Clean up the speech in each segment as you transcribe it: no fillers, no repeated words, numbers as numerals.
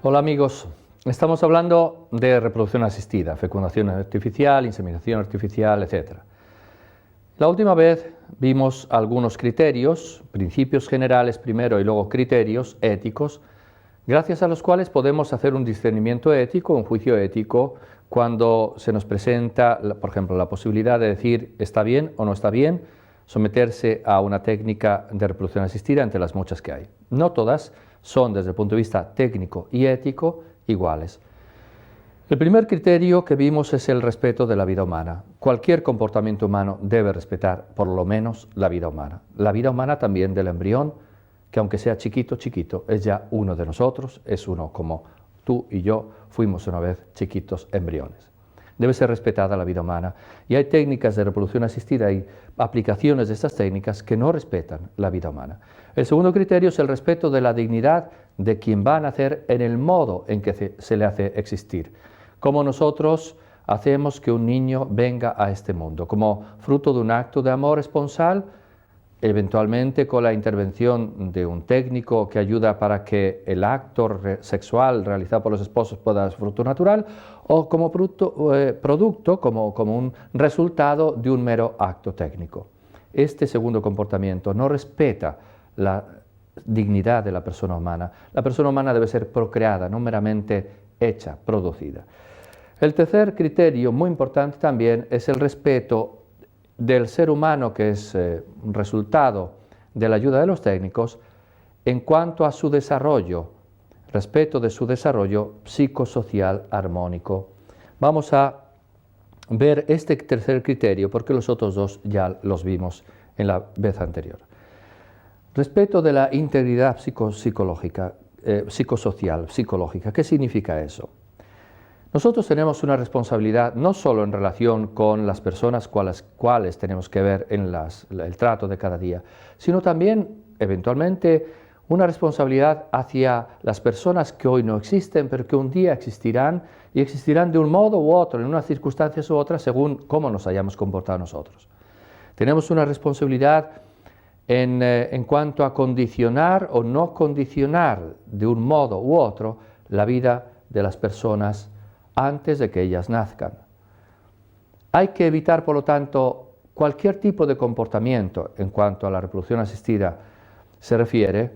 Hola amigos, estamos hablando de reproducción asistida, fecundación artificial, inseminación artificial, etc. La última vez vimos algunos criterios, principios generales primero y luego criterios éticos, gracias a los cuales podemos hacer un discernimiento ético, un juicio ético, cuando se nos presenta, por ejemplo, la posibilidad de decir está bien o no está bien someterse a una técnica de reproducción asistida entre las muchas que hay. No todas son, desde el punto de vista técnico y ético, iguales. El primer criterio que vimos es el respeto de la vida humana. Cualquier comportamiento humano debe respetar, por lo menos, la vida humana. La vida humana también del embrión, que aunque sea chiquito, chiquito, es ya uno de nosotros, es uno como tú y yo fuimos una vez chiquitos embriones. Debe ser respetada la vida humana. Y hay técnicas de reproducción asistida y aplicaciones de estas técnicas que no respetan la vida humana. El segundo criterio es el respeto de la dignidad de quien va a nacer en el modo en que se le hace existir. Como nosotros hacemos que un niño venga a este mundo, como fruto de un acto de amor esponsal, eventualmente con la intervención de un técnico que ayuda para que el acto sexual realizado por los esposos pueda dar fruto natural, o como producto, como un resultado de un mero acto técnico. Este segundo comportamiento no respeta la dignidad de la persona humana. La persona humana debe ser procreada, no meramente hecha, producida. El tercer criterio, muy importante también, es el respeto del ser humano, que es un resultado de la ayuda de los técnicos, en cuanto a su desarrollo, respeto de su desarrollo psicosocial armónico. Vamos a ver este tercer criterio, porque los otros dos ya los vimos en la vez anterior. Respeto de la integridad psicosocial, psicológica. ¿Qué significa eso? Nosotros tenemos una responsabilidad no solo en relación con las personas cuales tenemos que ver en el trato de cada día, sino también, eventualmente, una responsabilidad hacia las personas que hoy no existen, pero que un día existirán, y existirán de un modo u otro, en unas circunstancias u otras, según cómo nos hayamos comportado nosotros. Tenemos una responsabilidad en cuanto a condicionar o no condicionar de un modo u otro la vida de las personas antes de que ellas nazcan. Hay que evitar, por lo tanto, cualquier tipo de comportamiento en cuanto a la reproducción asistida se refiere,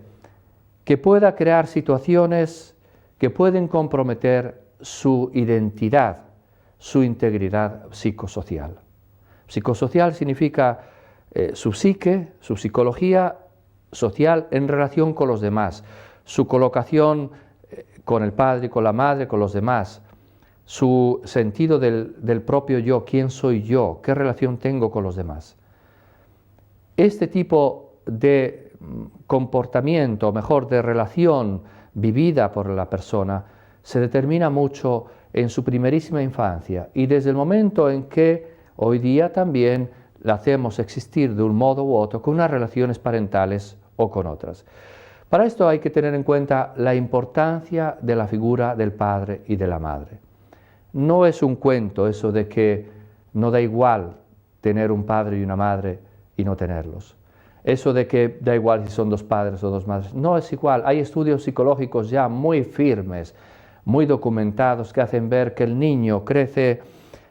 que pueda crear situaciones que pueden comprometer su identidad, su integridad psicosocial. Psicosocial significa su psique, su psicología social en relación con los demás, su colocación con el padre, con la madre, con los demás, su sentido del propio yo, quién soy yo, qué relación tengo con los demás. Este tipo de comportamiento, o mejor, de relación vivida por la persona, se determina mucho en su primerísima infancia y desde el momento en que hoy día también la hacemos existir de un modo u otro con unas relaciones parentales o con otras. Para esto hay que tener en cuenta la importancia de la figura del padre y de la madre. No es un cuento eso de que no da igual tener un padre y una madre y no tenerlos. Eso de que da igual si son dos padres o dos madres. No es igual. Hay estudios psicológicos ya muy firmes, muy documentados, que hacen ver que el niño crece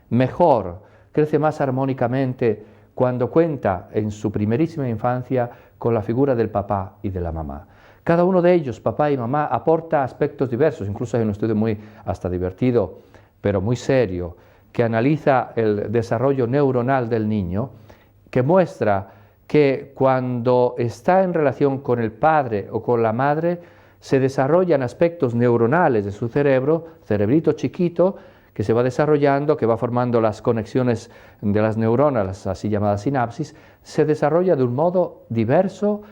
mejor, crece más armónicamente cuando cuenta en su primerísima infancia con la figura del papá y de la mamá. Cada uno de ellos, papá y mamá, aporta aspectos diversos. Incluso hay un estudio muy hasta divertido, pero muy serio, que analiza el desarrollo neuronal del niño, que muestra que cuando está en relación con el padre o con la madre, se desarrollan aspectos neuronales de su cerebro, cerebrito chiquito, que se va desarrollando, que va formando las conexiones de las neuronas, las así llamadas sinapsis, se desarrolla de un modo diverso,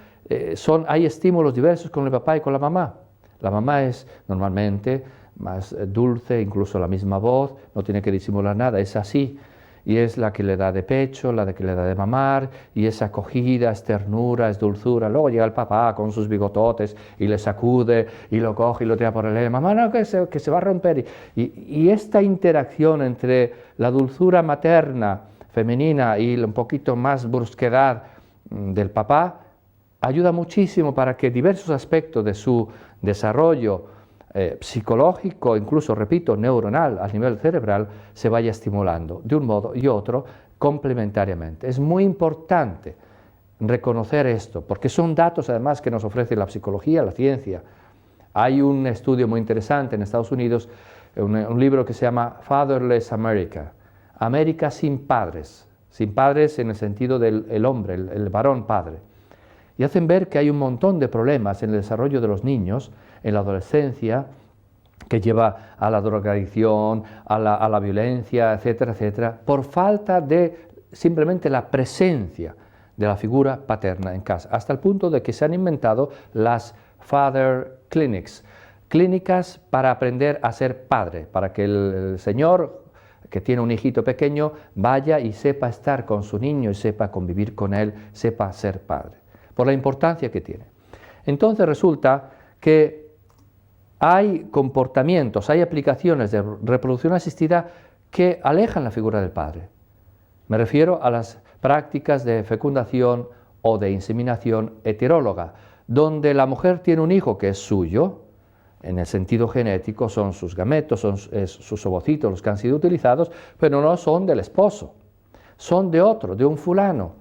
hay estímulos diversos con el papá y con la mamá. La mamá es normalmente más dulce, incluso la misma voz, no tiene que disimular nada, es así, y es la que le da de pecho, la que le da de mamar, y es acogida, es ternura, es dulzura. Luego llega el papá con sus bigototes y le sacude y lo coge y lo tira por el aire, mamá, no, que se va a romper. Y esta interacción entre la dulzura materna, femenina, y un poquito más brusquedad del papá, ayuda muchísimo para que diversos aspectos de su desarrollo psicológico, incluso, repito, neuronal, a nivel cerebral, se vaya estimulando de un modo y otro complementariamente. Es muy importante reconocer esto, porque son datos además que nos ofrece la psicología, la ciencia. Hay un estudio muy interesante en Estados Unidos, un libro que se llama Fatherless America, América sin padres en el sentido del hombre, el varón padre. Y hacen ver que hay un montón de problemas en el desarrollo de los niños, en la adolescencia, que lleva a la drogadicción, a la violencia, etcétera, etcétera, por falta de simplemente la presencia de la figura paterna en casa, hasta el punto de que se han inventado las Father Clinics, clínicas para aprender a ser padre, para que el señor que tiene un hijito pequeño vaya y sepa estar con su niño y sepa convivir con él, sepa ser padre, por la importancia que tiene. Entonces resulta que hay comportamientos, hay aplicaciones de reproducción asistida que alejan la figura del padre. Me refiero a las prácticas de fecundación o de inseminación heteróloga, donde la mujer tiene un hijo que es suyo, en el sentido genético son sus gametos, son sus ovocitos los que han sido utilizados, pero no son del esposo, son de otro, de un fulano,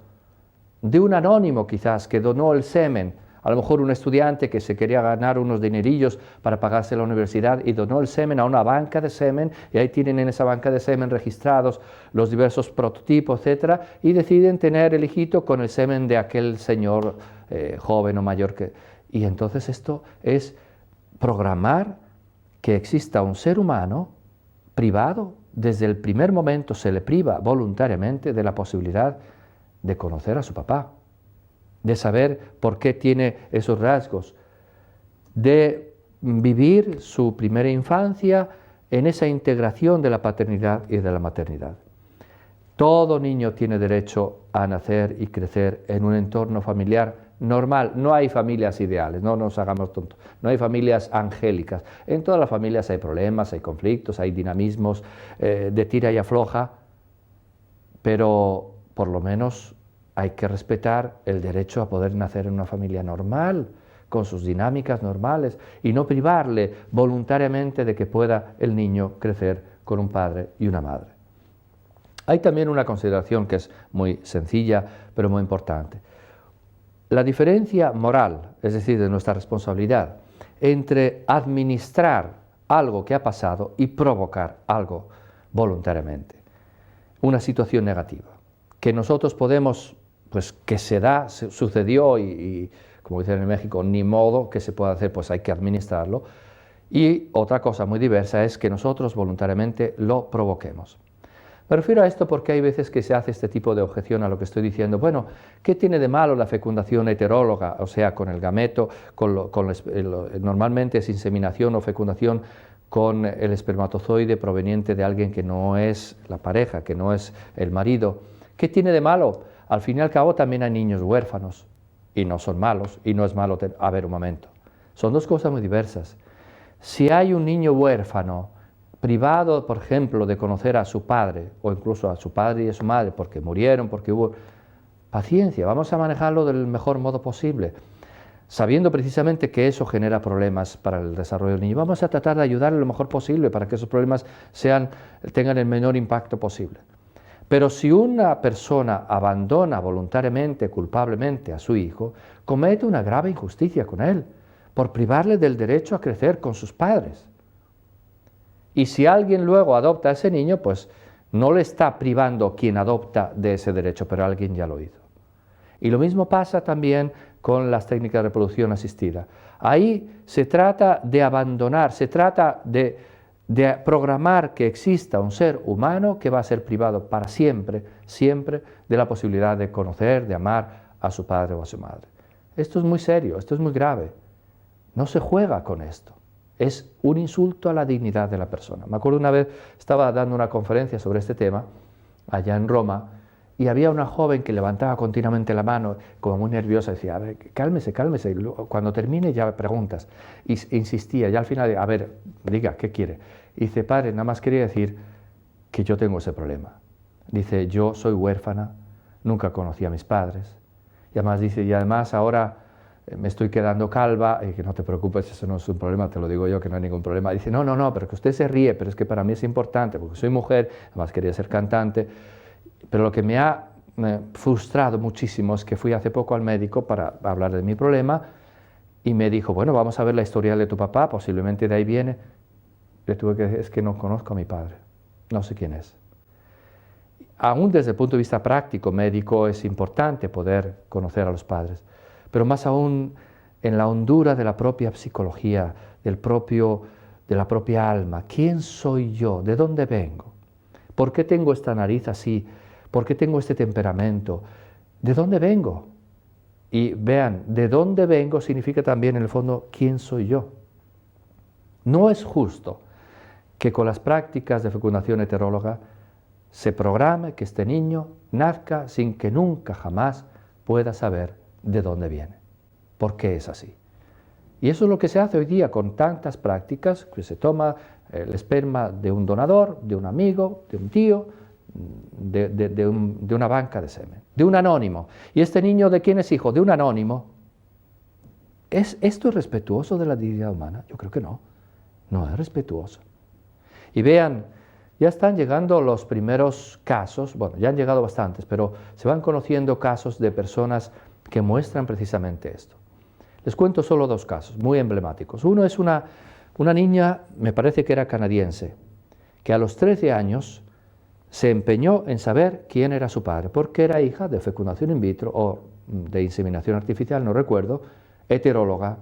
de un anónimo quizás que donó el semen, a lo mejor un estudiante que se quería ganar unos dinerillos para pagarse la universidad y donó el semen a una banca de semen, y ahí tienen en esa banca de semen registrados los diversos prototipos, etcétera, y deciden tener el hijito con el semen de aquel señor joven o mayor y entonces esto es programar que exista un ser humano privado, desde el primer momento se le priva voluntariamente de la posibilidad de conocer a su papá, de saber por qué tiene esos rasgos, de vivir su primera infancia en esa integración de la paternidad y de la maternidad. Todo niño tiene derecho a nacer y crecer en un entorno familiar normal. No hay familias ideales, no nos hagamos tontos, no hay familias angélicas. En todas las familias hay problemas, hay conflictos, hay dinamismos de tira y afloja, pero por lo menos hay que respetar el derecho a poder nacer en una familia normal, con sus dinámicas normales, y no privarle voluntariamente de que pueda el niño crecer con un padre y una madre. Hay también una consideración que es muy sencilla, pero muy importante. La diferencia moral, es decir, de nuestra responsabilidad, entre administrar algo que ha pasado y provocar algo voluntariamente, una situación negativa, que nosotros podemos, pues que se da, sucedió y como dicen en México, ni modo que se pueda hacer, pues hay que administrarlo, y otra cosa muy diversa es que nosotros voluntariamente lo provoquemos. Me refiero a esto porque hay veces que se hace este tipo de objeción a lo que estoy diciendo. Bueno, ¿qué tiene de malo la fecundación heteróloga? O sea, con el gameto, normalmente es inseminación o fecundación con el espermatozoide proveniente de alguien que no es la pareja, que no es el marido. ¿Qué tiene de malo? Al fin y al cabo también hay niños huérfanos y no son malos, y no es malo. A ver, un momento. Son dos cosas muy diversas. Si hay un niño huérfano privado, por ejemplo, de conocer a su padre, o incluso a su padre y a su madre, porque murieron, porque hubo... Paciencia, vamos a manejarlo del mejor modo posible, sabiendo precisamente que eso genera problemas para el desarrollo del niño. Vamos a tratar de ayudarle lo mejor posible para que esos problemas tengan el menor impacto posible. Pero si una persona abandona voluntariamente, culpablemente a su hijo, comete una grave injusticia con él, por privarle del derecho a crecer con sus padres. Y si alguien luego adopta a ese niño, pues no le está privando quien adopta de ese derecho, pero alguien ya lo hizo. Y lo mismo pasa también con las técnicas de reproducción asistida. Ahí se trata de abandonar, se trata de programar que exista un ser humano que va a ser privado para siempre, siempre, de la posibilidad de conocer, de amar a su padre o a su madre. Esto es muy serio, esto es muy grave. No se juega con esto. Es un insulto a la dignidad de la persona. Me acuerdo una vez, estaba dando una conferencia sobre este tema, allá en Roma, y había una joven que levantaba continuamente la mano, como muy nerviosa, decía, a ver, cálmese, cálmese, cuando termine ya preguntas. Y insistía, ya al final, a ver, diga, ¿qué quiere? Y dice, padre, nada más quería decir que yo tengo ese problema. Dice, yo soy huérfana, nunca conocí a mis padres. Y además dice, y además ahora me estoy quedando calva, y que no te preocupes, eso no es un problema, te lo digo yo, que no hay ningún problema. Dice, no, no, no, pero que usted se ríe, pero es que para mí es importante, porque soy mujer, además quería ser cantante, pero lo que me ha frustrado muchísimo es que fui hace poco al médico para hablar de mi problema, y me dijo, bueno, vamos a ver la historial de tu papá, posiblemente de ahí viene. Le tuve que decir, es que no conozco a mi padre, no sé quién es. Aún desde el punto de vista práctico, médico, es importante poder conocer a los padres, pero más aún en la hondura de la propia psicología, de la propia alma. ¿Quién soy yo? ¿De dónde vengo? ¿Por qué tengo esta nariz así? ¿Por qué tengo este temperamento? ¿De dónde vengo? Y vean, de dónde vengo significa también en el fondo quién soy yo. No es justo que con las prácticas de fecundación heteróloga se programe que este niño nazca sin que nunca jamás pueda saber de dónde viene. ¿Por qué es así? Y eso es lo que se hace hoy día con tantas prácticas, que se toma el esperma de un donador, de un amigo, de un tío, de una banca de semen, de un anónimo. ¿Y este niño de quién es hijo? De un anónimo. ¿Es esto respetuoso de la dignidad humana? Yo creo que no. No es respetuoso. Y vean, ya están llegando los primeros casos, bueno, ya han llegado bastantes, pero se van conociendo casos de personas que muestran precisamente esto. Les cuento solo dos casos muy emblemáticos. Uno es una niña, me parece que era canadiense, que a los 13 años se empeñó en saber quién era su padre, porque era hija de fecundación in vitro o de inseminación artificial, no recuerdo, heteróloga.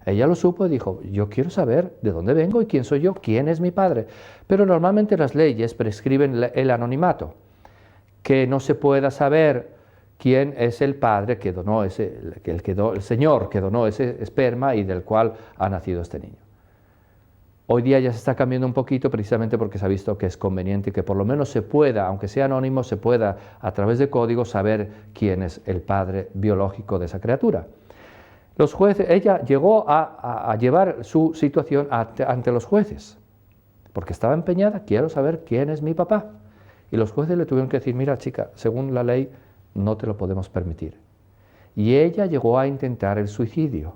Ella lo supo y dijo, yo quiero saber de dónde vengo y quién soy yo, quién es mi padre. Pero normalmente las leyes prescriben el anonimato, que no se pueda saber quién es el padre que donó el señor que donó ese esperma y del cual ha nacido este niño. Hoy día ya se está cambiando un poquito precisamente porque se ha visto que es conveniente que por lo menos se pueda, aunque sea anónimo, se pueda a través de código saber quién es el padre biológico de esa criatura. Los jueces, ella llegó a llevar su situación ante los jueces, porque estaba empeñada, quiero saber quién es mi papá. Y los jueces le tuvieron que decir, mira chica, según la ley no te lo podemos permitir. Y ella llegó a intentar el suicidio,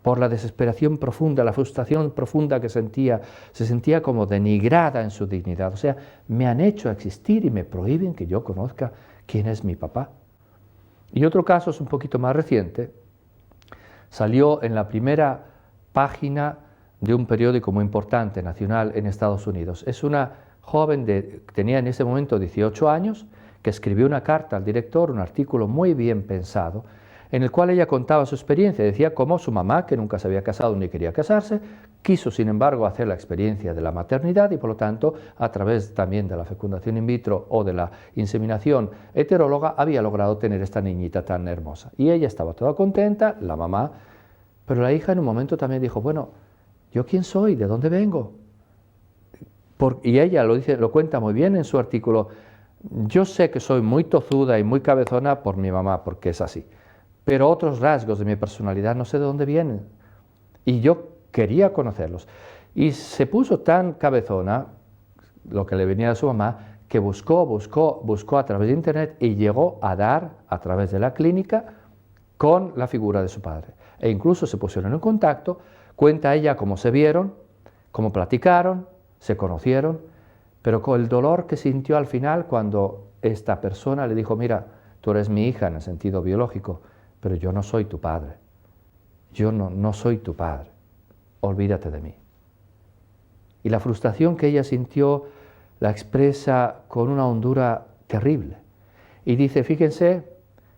por la desesperación profunda, la frustración profunda que sentía, se sentía como denigrada en su dignidad. O sea, me han hecho existir y me prohíben que yo conozca quién es mi papá. Y otro caso es un poquito más reciente, salió en la primera página de un periódico muy importante, nacional, en Estados Unidos. Es una joven que tenía en ese momento 18 años, que escribió una carta al director, un artículo muy bien pensado, en el cual ella contaba su experiencia, decía cómo su mamá, que nunca se había casado ni quería casarse, quiso sin embargo hacer la experiencia de la maternidad y por lo tanto a través también de la fecundación in vitro o de la inseminación heteróloga había logrado tener esta niñita tan hermosa. Y ella estaba toda contenta, la mamá, pero la hija en un momento también dijo, bueno, ¿yo quién soy? ¿De dónde vengo? Y ella lo cuenta muy bien en su artículo, yo sé que soy muy tozuda y muy cabezona por mi mamá, porque es así. Pero otros rasgos de mi personalidad no sé de dónde vienen. Y yo quería conocerlos. Y se puso tan cabezona, lo que le venía de su mamá, que buscó a través de internet y llegó a dar, a través de la clínica, con la figura de su padre. E incluso se pusieron en contacto, cuenta ella cómo se vieron, cómo platicaron, se conocieron, pero con el dolor que sintió al final cuando esta persona le dijo, mira, tú eres mi hija en el sentido biológico, pero yo no soy tu padre, yo no soy tu padre, olvídate de mí. Y la frustración que ella sintió la expresa con una hondura terrible. Y dice, fíjense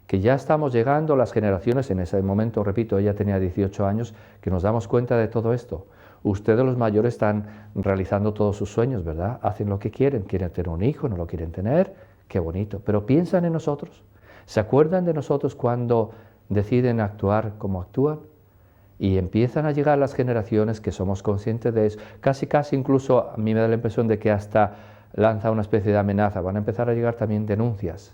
que ya estamos llegando a las generaciones, en ese momento, repito, ella tenía 18 años, que nos damos cuenta de todo esto. Ustedes los mayores están realizando todos sus sueños, ¿verdad? Hacen lo que quieren tener un hijo, no lo quieren tener, qué bonito, pero piensan en nosotros, ¿se acuerdan de nosotros cuando deciden actuar como actúan? Y empiezan a llegar las generaciones que somos conscientes de eso, casi incluso a mí me da la impresión de que hasta lanza una especie de amenaza, van a empezar a llegar también denuncias.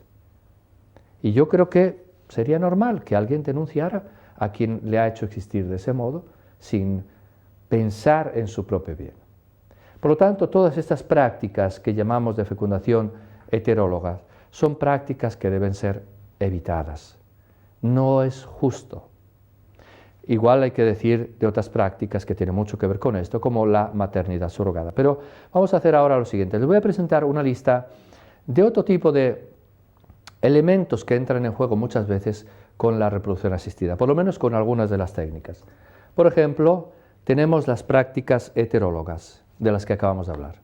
Y yo creo que sería normal que alguien denunciara a quien le ha hecho existir de ese modo, sin pensar en su propio bien. Por lo tanto, todas estas prácticas que llamamos de fecundación heteróloga son prácticas que deben ser evitadas. No es justo Igual hay que decir de otras prácticas que tienen mucho que ver con esto, como la maternidad surrogada. Pero vamos a hacer ahora lo siguiente. Les voy a presentar una lista de otro tipo de elementos que entran en juego muchas veces con la reproducción asistida, por lo menos con algunas de las técnicas. Por ejemplo, tenemos las prácticas heterólogas, de las que acabamos de hablar.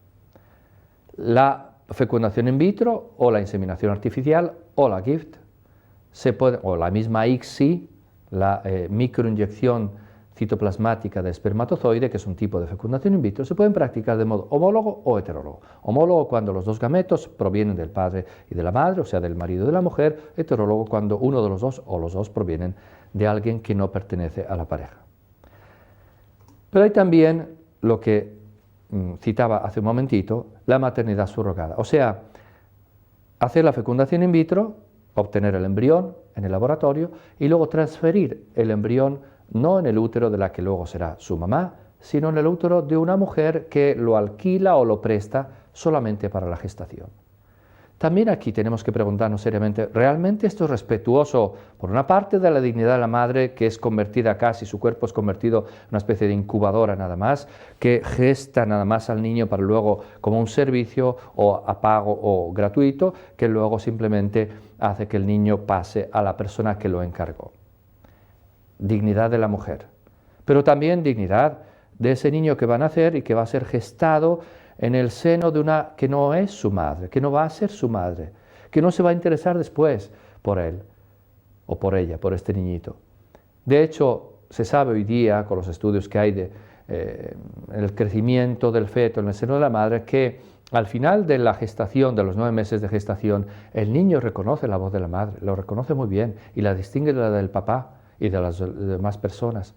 La fecundación in vitro, o la inseminación artificial, o la GIFT, o la misma ICSI, la microinyección citoplasmática de espermatozoide, que es un tipo de fecundación in vitro, se pueden practicar de modo homólogo o heterólogo. Homólogo cuando los dos gametos provienen del padre y de la madre, o sea, del marido y de la mujer; heterólogo cuando uno de los dos o los dos provienen de alguien que no pertenece a la pareja. Pero hay también lo que citaba hace un momentito, la maternidad surrogada, o sea, hacer la fecundación in vitro, obtener el embrión en el laboratorio y luego transferir el embrión no en el útero de la que luego será su mamá, sino en el útero de una mujer que lo alquila o lo presta solamente para la gestación. También aquí tenemos que preguntarnos seriamente, ¿realmente esto es respetuoso, por una parte, de la dignidad de la madre, que es convertida casi, su cuerpo es convertido en una especie de incubadora nada más, que gesta nada más al niño para luego, como un servicio o a pago o gratuito, que luego simplemente hace que el niño pase a la persona que lo encargó? Dignidad de la mujer, pero también dignidad de ese niño que va a nacer y que va a ser gestado en el seno de una que no es su madre, que no va a ser su madre, que no se va a interesar después por él o por ella, por este niñito. De hecho, se sabe hoy día, con los estudios que hay de el crecimiento del feto en el seno de la madre, que al final de la gestación, de los 9 meses de gestación, el niño reconoce la voz de la madre, lo reconoce muy bien y la distingue de la del papá y de las demás personas.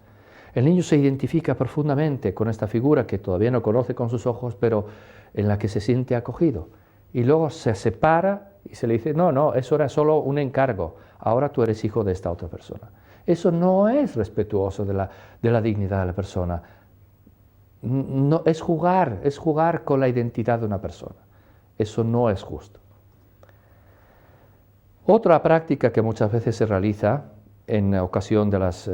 El niño se identifica profundamente con esta figura que todavía no conoce con sus ojos, pero en la que se siente acogido. Y luego se separa y se le dice, no, eso era solo un encargo, ahora tú eres hijo de esta otra persona. Eso no es respetuoso de la dignidad de la persona. No, es jugar con la identidad de una persona. Eso no es justo. Otra práctica que muchas veces se realiza en ocasión de las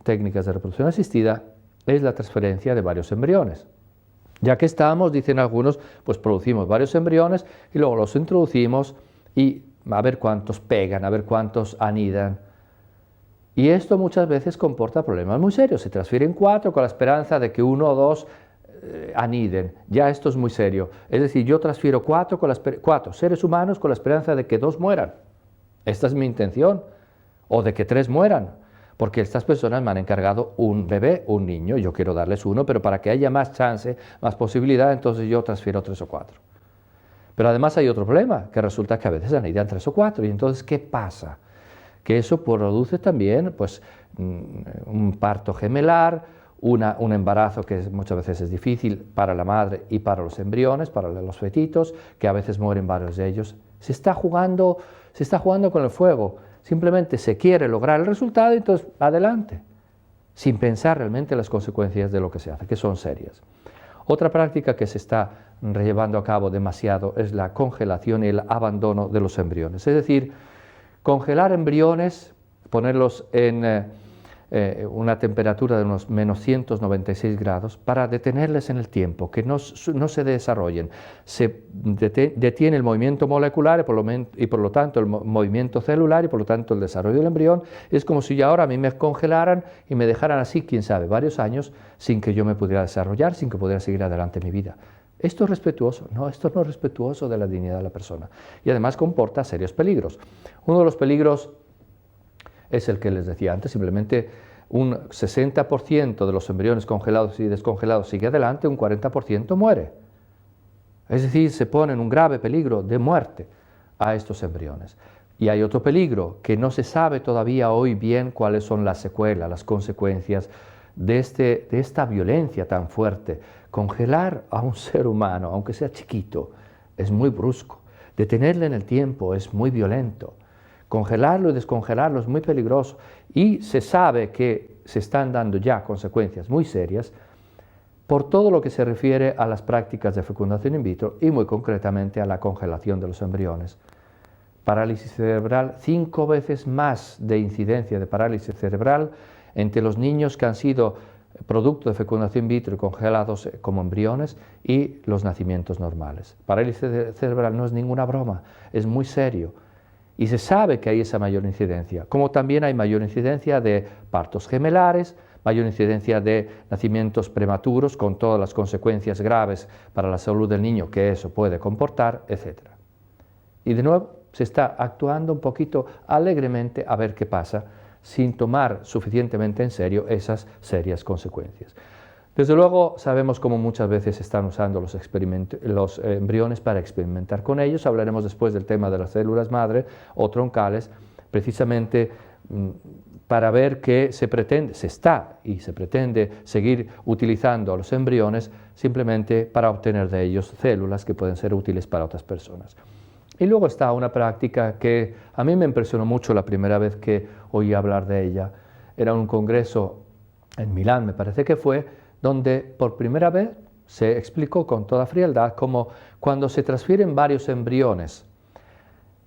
técnicas de reproducción asistida es la transferencia de varios embriones. Ya que estamos, dicen algunos, pues producimos varios embriones y luego los introducimos y a ver cuántos pegan, a ver cuántos anidan. Y esto muchas veces comporta problemas muy serios. Se transfieren 4 con la esperanza de que 1 o 2 aniden. Ya esto es muy serio. Es decir, yo transfiero 4 seres humanos con la esperanza de que 2 mueran. Esta es mi intención. O de que 3 mueran, porque estas personas me han encargado un bebé, un niño, yo quiero darles uno, pero para que haya más chance, más posibilidad, entonces yo transfiero 3 o 4. Pero además hay otro problema, que resulta que a veces anidan 3 o 4, y entonces, ¿qué pasa? Que eso produce también pues, un parto gemelar, un embarazo que muchas veces es difícil para la madre y para los embriones, para los fetitos, que a veces mueren varios de ellos. Se está jugando con el fuego. Simplemente se quiere lograr el resultado y entonces adelante, sin pensar realmente en las consecuencias de lo que se hace, que son serias. Otra práctica que se está llevando a cabo demasiado es la congelación y el abandono de los embriones. Es decir, congelar embriones, ponerlos en una temperatura de unos menos 196 grados para detenerles en el tiempo, que no se desarrollen. Se detiene el movimiento molecular y por lo tanto el movimiento celular y por lo tanto el desarrollo del embrión. Es como si ahora a mí me congelaran y me dejaran así, quién sabe, varios años sin que yo me pudiera desarrollar, sin que pudiera seguir adelante en mi vida. ¿Esto es respetuoso? No, esto no es respetuoso de la dignidad de la persona. Y además comporta serios peligros. Uno de los peligros es el que les decía antes, simplemente un 60% de los embriones congelados y descongelados sigue adelante, un 40% muere. Es decir, se pone en un grave peligro de muerte a estos embriones. Y hay otro peligro, que no se sabe todavía hoy bien cuáles son las secuelas, las consecuencias de esta violencia tan fuerte. Congelar a un ser humano, aunque sea chiquito, es muy brusco. Detenerle en el tiempo es muy violento. Congelarlo y descongelarlo es muy peligroso y se sabe que se están dando ya consecuencias muy serias por todo lo que se refiere a las prácticas de fecundación in vitro y muy concretamente a la congelación de los embriones. Parálisis cerebral, 5 veces más de incidencia de parálisis cerebral entre los niños que han sido producto de fecundación in vitro y congelados como embriones y los nacimientos normales. Parálisis cerebral no es ninguna broma, es muy serio. Y se sabe que hay esa mayor incidencia, como también hay mayor incidencia de partos gemelares, mayor incidencia de nacimientos prematuros con todas las consecuencias graves para la salud del niño que eso puede comportar, etc. Y de nuevo se está actuando un poquito alegremente a ver qué pasa, sin tomar suficientemente en serio esas serias consecuencias. Desde luego sabemos cómo muchas veces se están usando los embriones para experimentar con ellos. Hablaremos después del tema de las células madre o troncales, precisamente para ver que se pretende seguir utilizando a los embriones simplemente para obtener de ellos células que pueden ser útiles para otras personas. Y luego está una práctica que a mí me impresionó mucho la primera vez que oí hablar de ella. Era un congreso en Milán, me parece que fue, donde por primera vez se explicó con toda frialdad cómo cuando se transfieren varios embriones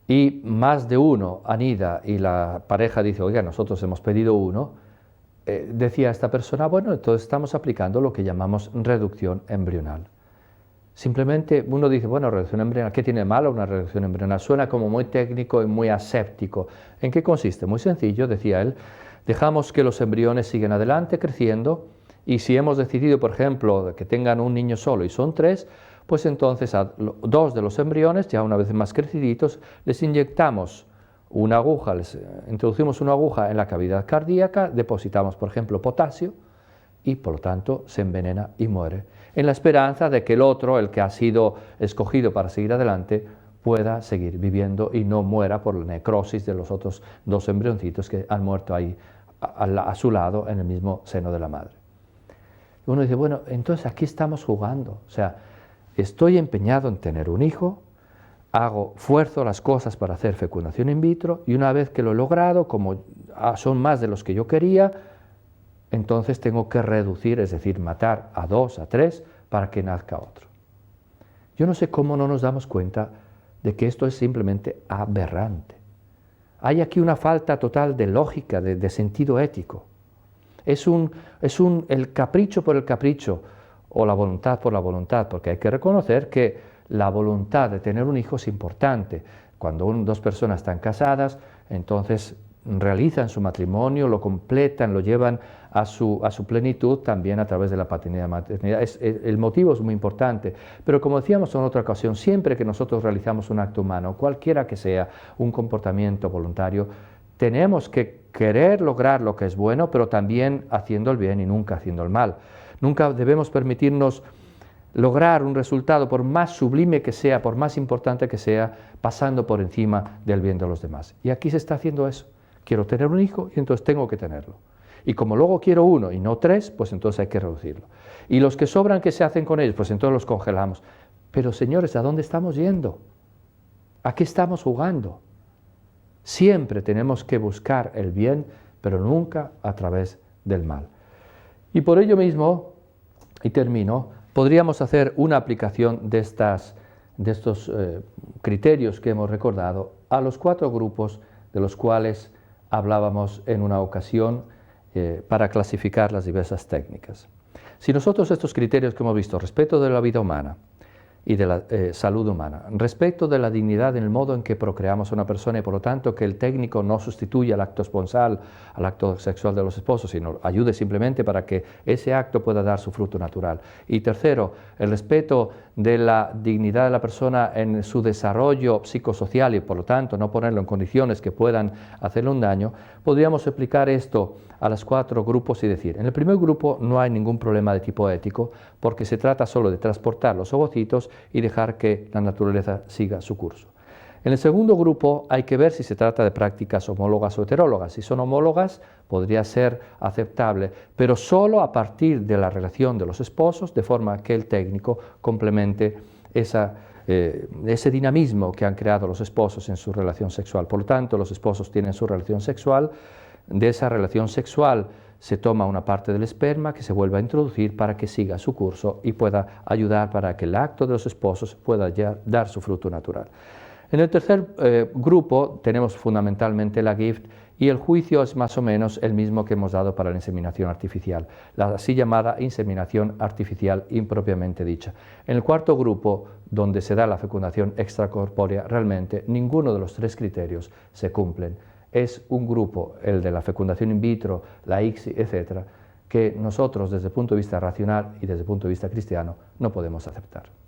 y más de uno anida y la pareja dice, oiga, nosotros hemos pedido uno, decía esta persona, bueno, entonces estamos aplicando lo que llamamos reducción embrional. Simplemente uno dice, bueno, reducción embrional, ¿qué tiene de malo una reducción embrional? Suena como muy técnico y muy aséptico. ¿En qué consiste? Muy sencillo, decía él, dejamos que los embriones sigan adelante creciendo y si hemos decidido, por ejemplo, que tengan un niño solo y son 3, pues entonces a 2 de los embriones, ya una vez más creciditos, les inyectamos una aguja, les introducimos una aguja en la cavidad cardíaca, depositamos, por ejemplo, potasio y por lo tanto se envenena y muere, en la esperanza de que el otro, el que ha sido escogido para seguir adelante, pueda seguir viviendo y no muera por la necrosis de los otros 2 embrioncitos que han muerto ahí a su lado en el mismo seno de la madre. Uno dice, bueno, entonces aquí estamos jugando, o sea, estoy empeñado en tener un hijo, fuerzo las cosas para hacer fecundación in vitro y una vez que lo he logrado, como son más de los que yo quería, entonces tengo que reducir, es decir, matar a 2, a 3 para que nazca otro. Yo no sé cómo no nos damos cuenta de que esto es simplemente aberrante. Hay aquí una falta total de lógica, de sentido ético. Es el capricho por el capricho o la voluntad por la voluntad, porque hay que reconocer que la voluntad de tener un hijo es importante. Cuando 2 personas están casadas, entonces realizan su matrimonio, lo completan, lo llevan a su plenitud también a través de la paternidad y maternidad. El motivo es muy importante, pero como decíamos en otra ocasión, siempre que nosotros realizamos un acto humano, cualquiera que sea un comportamiento voluntario, tenemos que querer lograr lo que es bueno, pero también haciendo el bien y nunca haciendo el mal. Nunca debemos permitirnos lograr un resultado, por más sublime que sea, por más importante que sea, pasando por encima del bien de los demás. Y aquí se está haciendo eso. Quiero tener un hijo y entonces tengo que tenerlo. Y como luego quiero 1 y no 3, pues entonces hay que reducirlo. Y los que sobran, ¿qué se hacen con ellos? Pues entonces los congelamos. Pero señores, ¿a dónde estamos yendo? ¿A qué estamos jugando? Siempre tenemos que buscar el bien, pero nunca a través del mal. Y por ello mismo, y termino, podríamos hacer una aplicación de estos criterios que hemos recordado a los 4 grupos de los cuales hablábamos en una ocasión para clasificar las diversas técnicas. Si nosotros estos criterios que hemos visto, respeto de la vida humana y de la salud humana, respecto de la dignidad en el modo en que procreamos a una persona y por lo tanto que el técnico no sustituya al acto esponsal, al acto sexual de los esposos, sino ayude simplemente para que ese acto pueda dar su fruto natural. Y tercero, el respeto de la dignidad de la persona en su desarrollo psicosocial y por lo tanto no ponerlo en condiciones que puedan hacerle un daño, podríamos aplicar esto a los 4 grupos y decir, en el primer grupo no hay ningún problema de tipo ético porque se trata solo de transportar los ovocitos y dejar que la naturaleza siga su curso. En el segundo grupo hay que ver si se trata de prácticas homólogas o heterólogas. Si son homólogas podría ser aceptable, pero solo a partir de la relación de los esposos, de forma que el técnico complemente ese dinamismo que han creado los esposos en su relación sexual. Por lo tanto, los esposos tienen su relación sexual, de esa relación sexual se toma una parte del esperma que se vuelve a introducir para que siga su curso y pueda ayudar para que el acto de los esposos pueda ya dar su fruto natural. En el tercer grupo tenemos fundamentalmente la GIFT y el juicio es más o menos el mismo que hemos dado para la inseminación artificial, la así llamada inseminación artificial impropiamente dicha. En el cuarto grupo, donde se da la fecundación extracorpórea, realmente ninguno de los tres criterios se cumplen. Es un grupo, el de la fecundación in vitro, la ICSI, etcétera, que nosotros desde el punto de vista racional y desde el punto de vista cristiano no podemos aceptar.